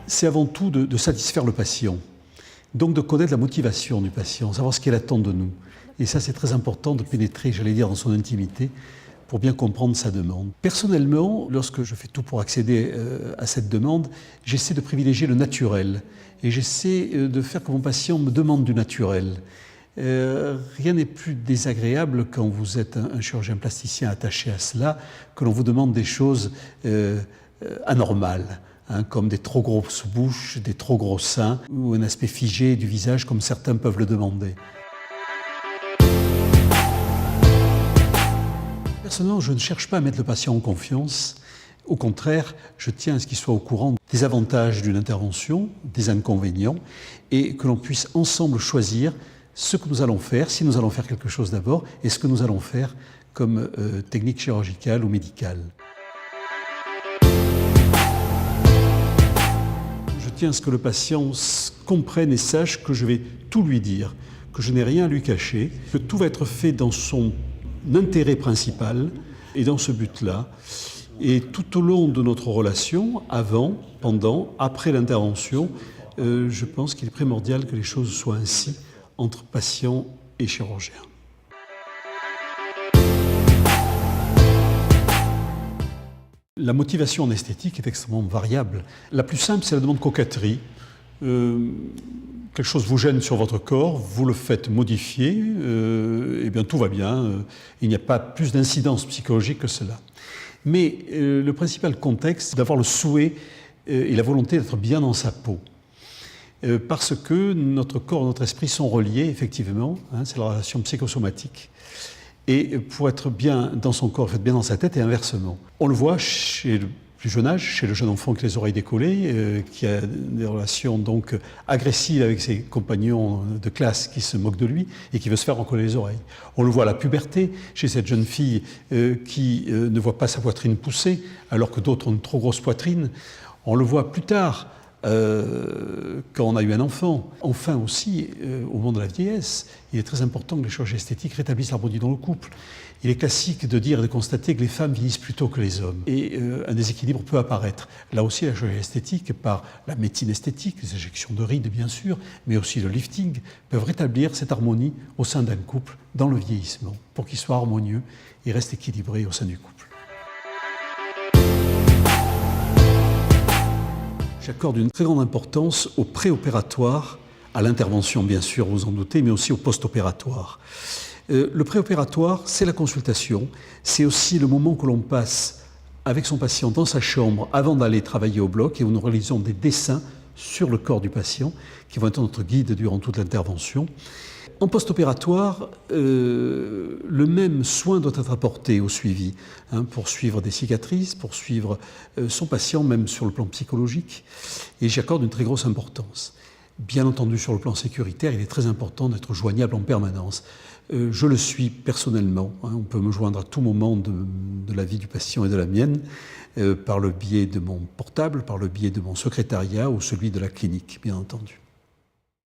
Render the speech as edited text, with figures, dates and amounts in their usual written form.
C'est avant tout de satisfaire le patient, donc de connaître la motivation du patient, savoir ce qu'il attend de nous. Et ça, c'est très important de pénétrer, j'allais dire, dans son intimité pour bien comprendre sa demande. Personnellement, lorsque je fais tout pour accéder à cette demande, j'essaie de privilégier le naturel et j'essaie de faire que mon patient me demande du naturel. Rien n'est plus désagréable quand vous êtes un chirurgien plasticien attaché à cela, que l'on vous demande des choses anormales. Comme des trop grosses bouches, des trop gros seins, ou un aspect figé du visage comme certains peuvent le demander. Personnellement, je ne cherche pas à mettre le patient en confiance. Au contraire, je tiens à ce qu'il soit au courant des avantages d'une intervention, des inconvénients, et que l'on puisse ensemble choisir ce que nous allons faire, si nous allons faire quelque chose d'abord, et ce que nous allons faire comme technique chirurgicale ou médicale. Je tiens à ce que le patient comprenne et sache que je vais tout lui dire, que je n'ai rien à lui cacher, que tout va être fait dans son intérêt principal et dans ce but-là. Et tout au long de notre relation, avant, pendant, après l'intervention, je pense qu'il est primordial que les choses soient ainsi entre patient et chirurgien. La motivation en esthétique est extrêmement variable. La plus simple, c'est la demande coquetterie. Quelque chose vous gêne sur votre corps, vous le faites modifier, et bien tout va bien. Il n'y a pas plus d'incidence psychologique que cela. Mais le principal contexte, c'est d'avoir le souhait et la volonté d'être bien dans sa peau. Parce que notre corps et notre esprit sont reliés, effectivement, c'est la relation psychosomatique. Et pour être bien dans son corps, il faut être bien dans sa tête et inversement. On le voit chez le plus jeune âge, chez le jeune enfant avec les oreilles décollées, qui a des relations donc agressives avec ses compagnons de classe qui se moquent de lui et qui veut se faire recoller les oreilles. On le voit à la puberté, chez cette jeune fille qui ne voit pas sa poitrine pousser, alors que d'autres ont une trop grosse poitrine. On le voit plus tard, quand on a eu un enfant. Enfin aussi, au moment de la vieillesse, il est très important que les chirurgies esthétiques rétablissent l'harmonie dans le couple. Il est classique de dire et de constater que les femmes vieillissent plus tôt que les hommes. Et un déséquilibre peut apparaître. Là aussi, la chirurgie esthétique, par la médecine esthétique, les injections de rides bien sûr, mais aussi le lifting, peuvent rétablir cette harmonie au sein d'un couple dans le vieillissement, pour qu'il soit harmonieux et reste équilibré au sein du couple. J'accorde une très grande importance au préopératoire, à l'intervention bien sûr, vous en doutez, mais aussi au post-opératoire. Le préopératoire, c'est la consultation, c'est aussi le moment que l'on passe avec son patient dans sa chambre avant d'aller travailler au bloc et où nous réalisons des dessins sur le corps du patient qui vont être notre guide durant toute l'intervention. En post-opératoire, le même soin doit être apporté au suivi, pour suivre des cicatrices, pour suivre son patient, même sur le plan psychologique. Et j'y accorde une très grosse importance. Bien entendu, sur le plan sécuritaire, il est très important d'être joignable en permanence. Je le suis personnellement. On peut me joindre à tout moment de la vie du patient et de la mienne, par le biais de mon portable, par le biais de mon secrétariat ou celui de la clinique, bien entendu.